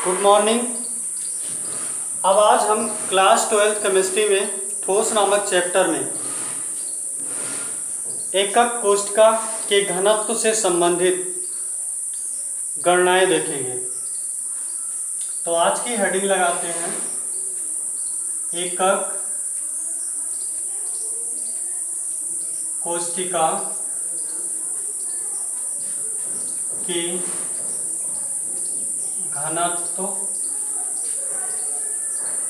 Good morning. अब आज हम क्लास 12 केमिस्ट्री में ठोस नामक चैप्टर में एकक कोशिका के घनत्व से संबंधित गणनाएं देखेंगे। तो आज की हेडिंग लगाते हैं एकक कोशिका की घनत्व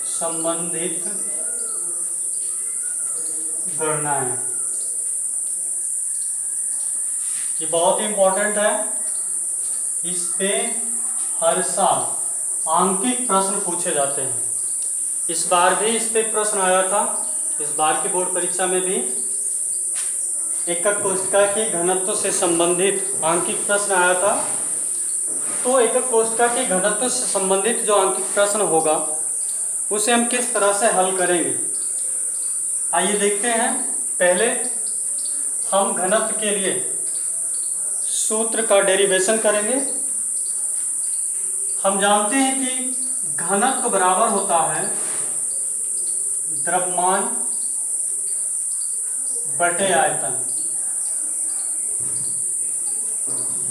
संबंधित गणनाएं। ये बहुत ही इंपॉर्टेंट है। इस पे हर साल आंकिक प्रश्न पूछे जाते हैं। इस बार भी इस पे प्रश्न आया था। इस बार की बोर्ड परीक्षा में भी एकक कोशिका की घनत्व से संबंधित आंकिक प्रश्न आया था। तो एकक कोशिका की घनत्व से संबंधित जो आंकिक प्रश्न होगा उसे हम किस तरह से हल करेंगे, आइए देखते हैं। पहले हम घनत्व के लिए सूत्र का डेरिवेशन करेंगे। हम जानते हैं कि घनत्व बराबर होता है द्रव्यमान बटे आयतन।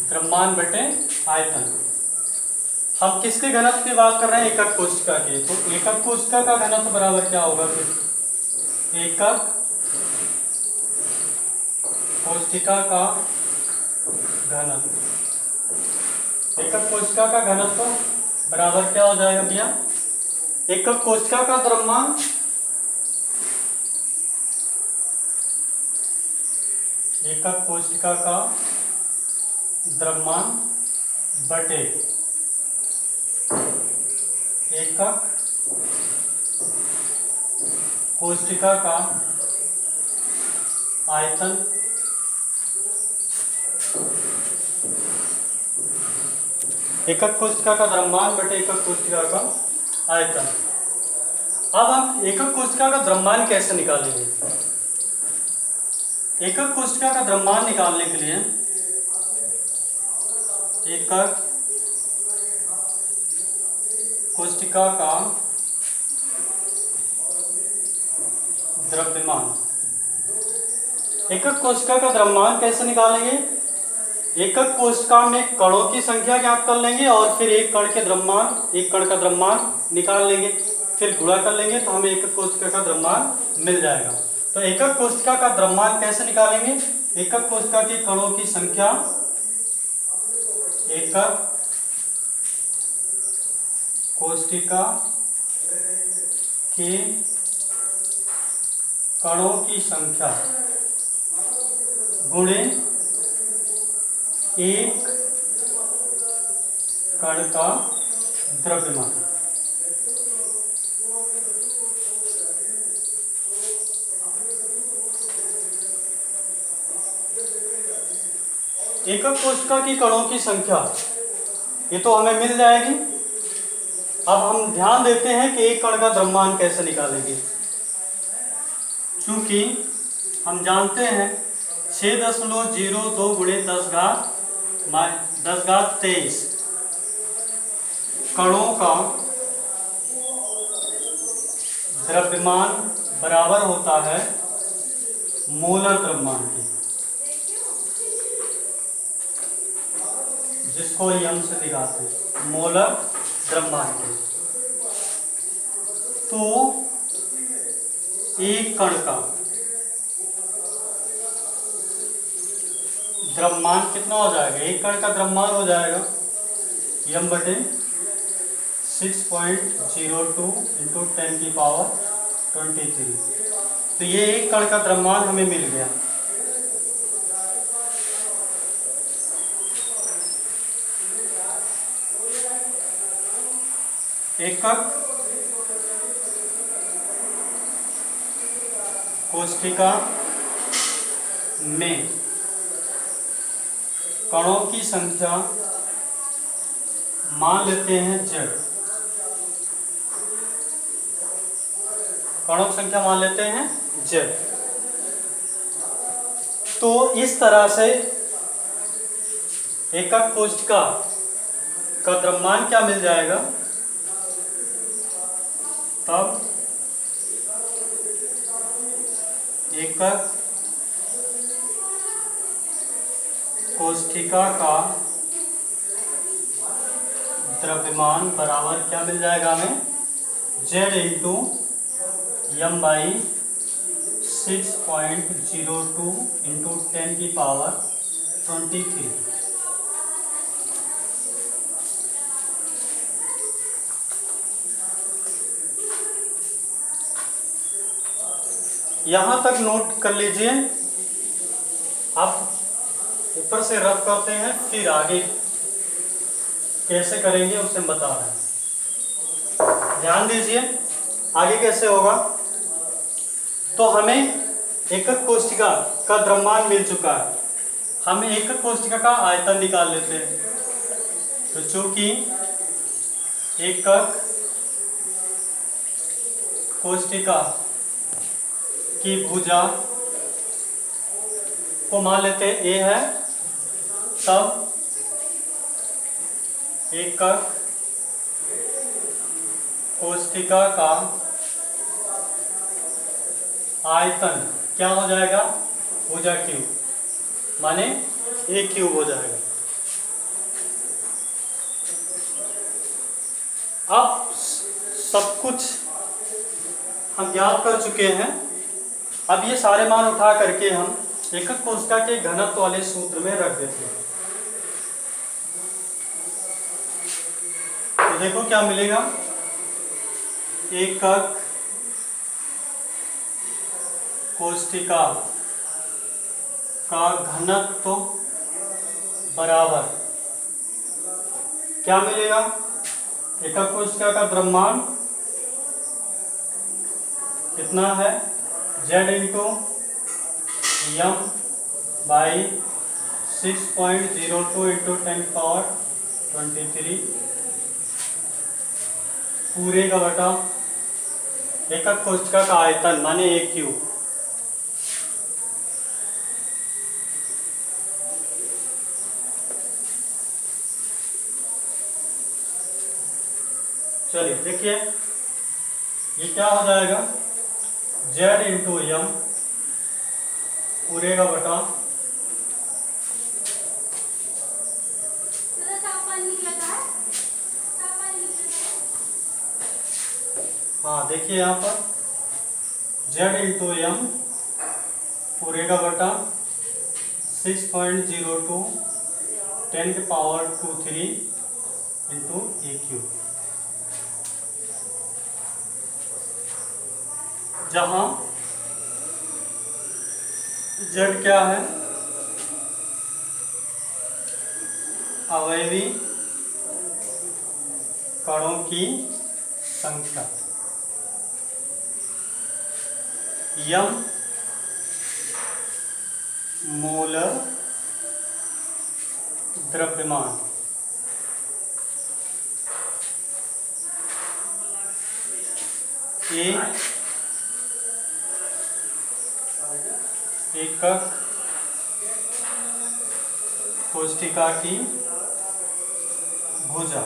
द्रव्यमान बटे आयतन। हम किसके घनत्व की बात कर रहे हैं? एकक कोशिका के। तो एकक कोशिका का घनत्व बराबर क्या होगा फिर? एकक कोशिका का घनत्व। एकक कोशिका का घनत्व बराबर क्या हो जाएगा भैया? एकक कोशिका का द्रव्यमान एकक कोशिका का द्रव्यमान बटे एकक कोशिका का आयतन एकक कोशिका का द्रव्यमान बटे एकक कोशिका का आयतन। अब हम एकक कोशिका का द्रव्यमान कैसे निकालेंगे? एकक कोशिका का द्रव्यमान निकालने के लिए एकक कोशिका का द्रव्यमान। एकक कोशिका का द्रव्यमान कैसे निकालेंगे? एकक कोशिका में कणों की संख्या ज्ञात कर लेंगे और फिर एक कण का द्रव्यमान निकाल लेंगे, फिर गुणा कर लेंगे तो हमें एकक कोशिका का द्रव्यमान मिल जाएगा। तो एकक कोशिका का द्रव्यमान कैसे निकालेंगे? एकक कोशिका की कणों की संख्या एकक कोशिका के कणों की संख्या गुणे एक कण का द्रव्यमान। एकक कोशिका की कणों की संख्या ये तो हमें मिल जाएगी। अब हम ध्यान देते हैं कि एक कण का द्रव्यमान कैसे निकालेंगे। चूंकि हम जानते हैं 6.02 गुणे 10⁻23 कणों का द्रव्यमान बराबर होता है मोलर द्रव्यमान के, जिसको यम से दिखाते हैं मोलर द्रव्यमान के। तो एक कण का द्रव्यमान कितना हो जाएगा? एक कण का द्रव्यमान हो जाएगा यम बटे 6.02 इंटू 10⁻23। तो ये एक कण का द्रव्यमान हमें मिल गया। एकक कोशिका में कणों की संख्या मान लेते हैं Z। कणों की संख्या मान लेते हैं Z। तो इस तरह से एकक कोशिका का द्रव्यमान क्या मिल जाएगा, तब एकक कोष्ठिका का द्रव्यमान बराबर क्या मिल जाएगा हमें, Z into M by 6.02 into 10⁻23। यहाँ तक नोट कर लीजिए। आप ऊपर से रब करते हैं, फिर आगे कैसे करेंगे उसे हम बता रहे हैं। ध्यान दीजिए आगे कैसे होगा। तो हमें एकक कोष्ठिका का द्रव्यमान मिल चुका है, हमें एकक कोष्ठिका का आयतन निकाल लेते हैं। तो चूंकि एकक कोष्ठिका की भुजा को मान लेते हैं A है, तब एकक कोष्ठिका का आयतन क्या हो जाएगा, भुजा क्यूब, माने A क्यूब हो जाएगा। अब सब कुछ हम याद कर चुके हैं। अब ये सारे मान उठा करके हम एकक कोष्ठिका के घनत्व वाले सूत्र में रख देते हैं। तो देखो क्या मिलेगा, एकक कोष्ठिका का घनत्व बराबर क्या मिलेगा, एकक कोष्ठिका का द्रव्यमान कितना है, Z into M by 6.02 into 10⁻23 पूरे का बटा एकक कोष्ठिका का आयतन माने A क्यूब। चलिए देखिए ये क्या हो जाएगा, Z इंटू एम पूरे का बटा हाँ देखिए यहाँ पर Z इंटू एम पूरे का बटा 6.02 10⁻23 इंटू A क्यूब, जहाँ Z क्या है, अवयवी कणों की संख्या, यम मोलर द्रव्यमान, ए एकक कोष्ठिका की भुजा,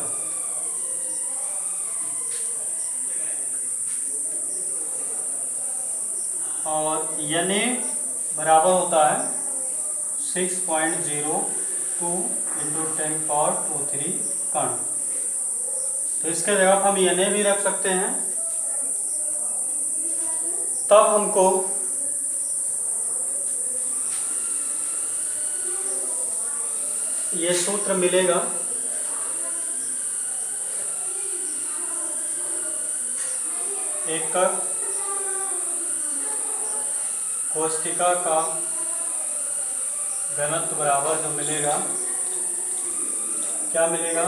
और Na बराबर होता है 6.02 इंटू 10⁻23 कण। तो इसके जगह हम Na भी रख सकते हैं, तब हमको ये सूत्र मिलेगा, एकक कोष्ठिका का घनत्व बराबर जो मिलेगा, क्या मिलेगा,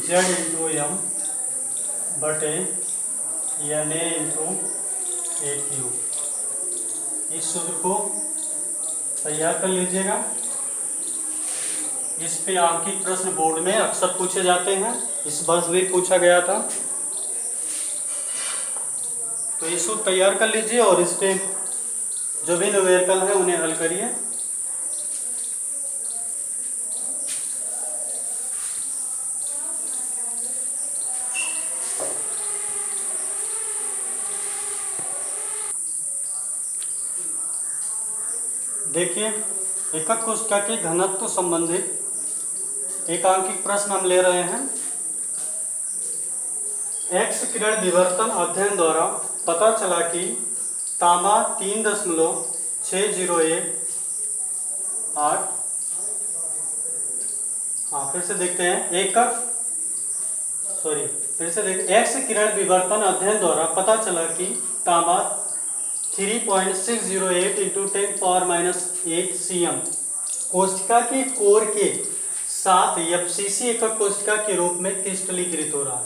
Z इंटू एम बटे Na इंटू A क्यूब। इस सूत्र को तैयार कर लीजिएगा। इस पे आपकी प्रश्न बोर्ड में अक्सर पूछे जाते हैं, इस वर्ष भी पूछा गया था। तो ये सूत्र तैयार कर लीजिए और इस पे जो भी न्यूमेरिकल है उन्हें हल करिए। देखिए, एकक कोशिका के घनत्व संबंधित एक अंकित प्रश्न हम ले रहे हैं। एक्स किरण विवर्तन अध्ययन द्वारा पता चला कि तांबा 3.6018, फिर से देखते हैं एक्स किरण विवर्तन अध्ययन द्वारा पता चला कि तांबा 3.608 × 10⁻⁸ cm कोशिका के कोर के साथ एफसीसी एकक कोशिका के रूप में क्रिस्टलीकृत हो रहा है।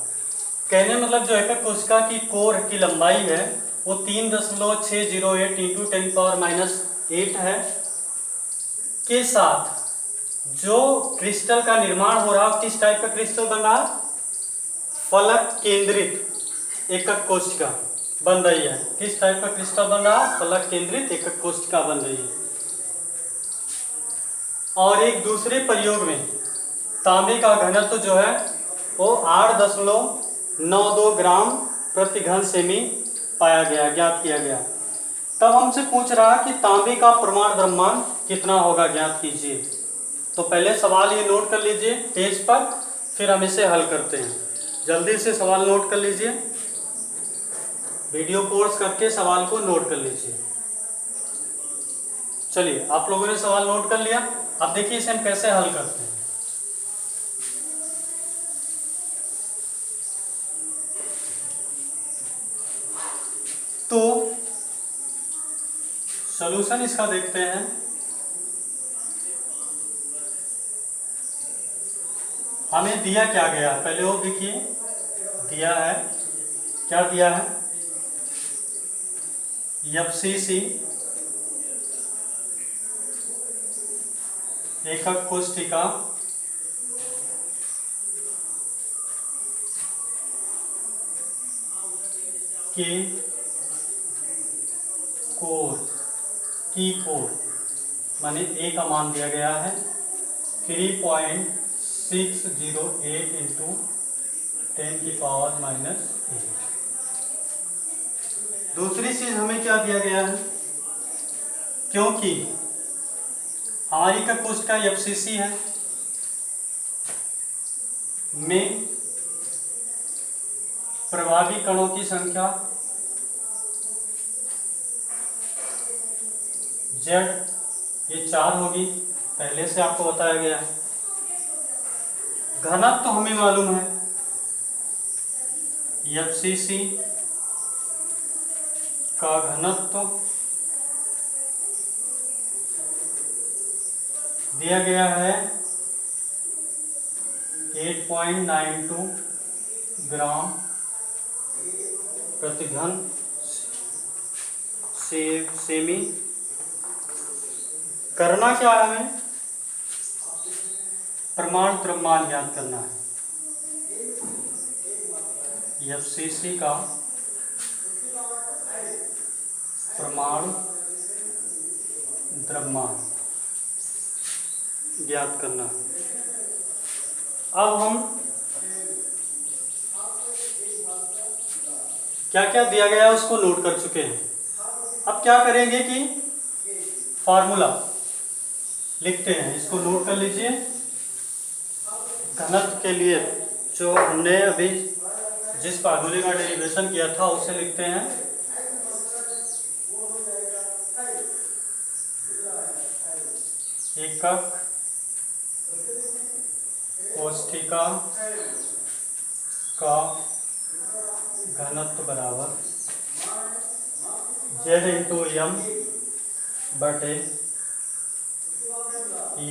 कहने मतलब जो एकक कोशिका की कोर की लंबाई है वो 3.608 × 10⁻⁸ है के साथ जो क्रिस्टल का निर्माण हो रहा है, किस टाइप का क्रिस्टल बन रहा है? फलक केंद्रित एकक कोशिका बन रही है। किस टाइप का क्रिस्टल बन रहा है? फलक केंद्रित एकक कोशिका बन रही है। और एक दूसरे प्रयोग में तांबे का घनत्व जो है वो 8.92 ग्राम प्रति घन सेमी पाया गया, ज्ञात किया गया। तब हमसे पूछ रहा है कि तांबे का परमाणु द्रव्यमान कितना होगा, ज्ञात कीजिए। तो पहले सवाल ये नोट कर लीजिए पेज पर, फिर हम इसे हल करते हैं। जल्दी से सवाल नोट कर लीजिए, वीडियो पॉज करके सवाल को नोट कर लीजिए। चलिए, आप लोगों ने सवाल नोट कर लिया। अब देखिए इसे हम कैसे हल करते हैं। तो सॉल्यूशन इसका देखते हैं। हमें दिया क्या गया, पहले वो देखिए दिया है, क्या दिया है? एफसीसी एकक कोशिका के कोर माने ए का मान दिया गया है 3.608 × 10⁻⁸। दूसरी चीज हमें क्या दिया गया है? क्योंकि हमारी एकक कोशिका एफसीसी है में प्रभावी कणों की संख्या Z ये 4 होगी, पहले से आपको बताया गया है। घनत्व तो हमें मालूम है, एफसीसी का घनत्व दिया गया है 8.92 ग्राम प्रति घन सेमी। करना क्या है? हमें परमाणु द्रव्यमान ज्ञात करना है। एफसीसी का परमाणु द्रव्यमान ज्ञात करना है। अब हम क्या क्या दिया गया है उसको नोट कर चुके हैं। अब क्या करेंगे कि फॉर्मूला लिखते हैं, इसको नोट कर लीजिए। घनत्व के लिए जो हमने अभी जिस फार्मूले का डेरिवेशन किया था उसे लिखते हैं। एकक कोशिका का घनत्व बराबर Z × m बटे Na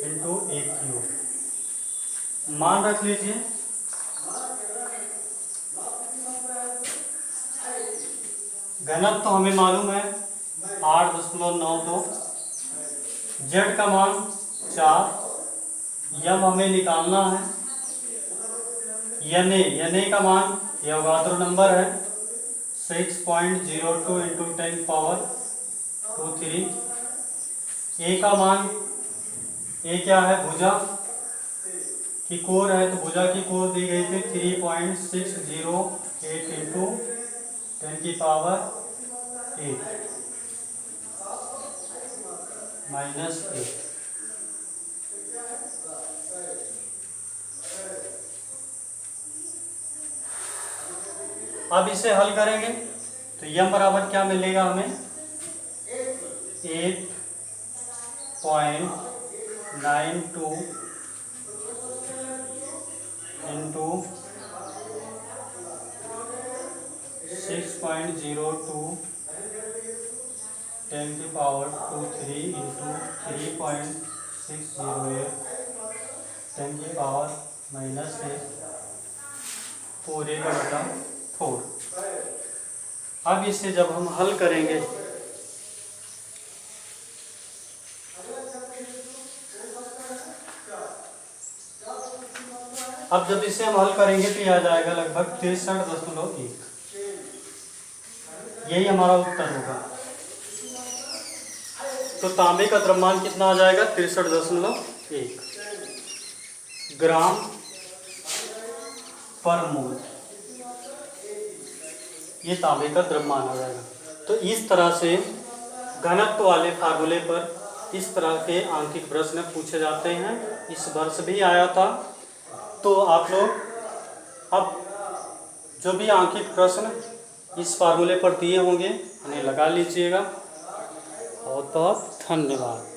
× AQ। मान रख लीजिए। घनत्व तो हमें मालूम है 8.92, Z का मान 4, यम हमें निकालना है। Na का मान यह अवगाद्रो नंबर है 6.02 × 10⁻23। ए का मान, ए क्या है? भुजा की कोर है, तो भुजा की कोर दी गई थी 3.608 × 10⁸ -1। अब इसे हल करेंगे तो यम बराबर क्या मिलेगा हमें, 8.92 इंटू 6.02 10⁻23 इंटू 3.608 10⁻⁻1 पूरे का बटा 4। अब इसे जब हम हल करेंगे अब जब इसे हम हल करेंगे तो यह आ जाएगा लगभग 63.1। यही हमारा उत्तर होगा। तो तांबे का द्रव्यमान कितना आ जाएगा, 63.1 ग्राम पर मोल। ये तांबे का द्रव्यमान आ जाएगा। तो इस तरह से घनत्व वाले फार्मूले पर इस तरह के आंकिक प्रश्न पूछे जाते हैं। इस वर्ष भी आया था। तो आप लोग अब जो भी आंकिक प्रश्न इस फार्मूले पर दिए होंगे उन्हें लगा लीजिएगा। बहुत बहुत धन्यवाद।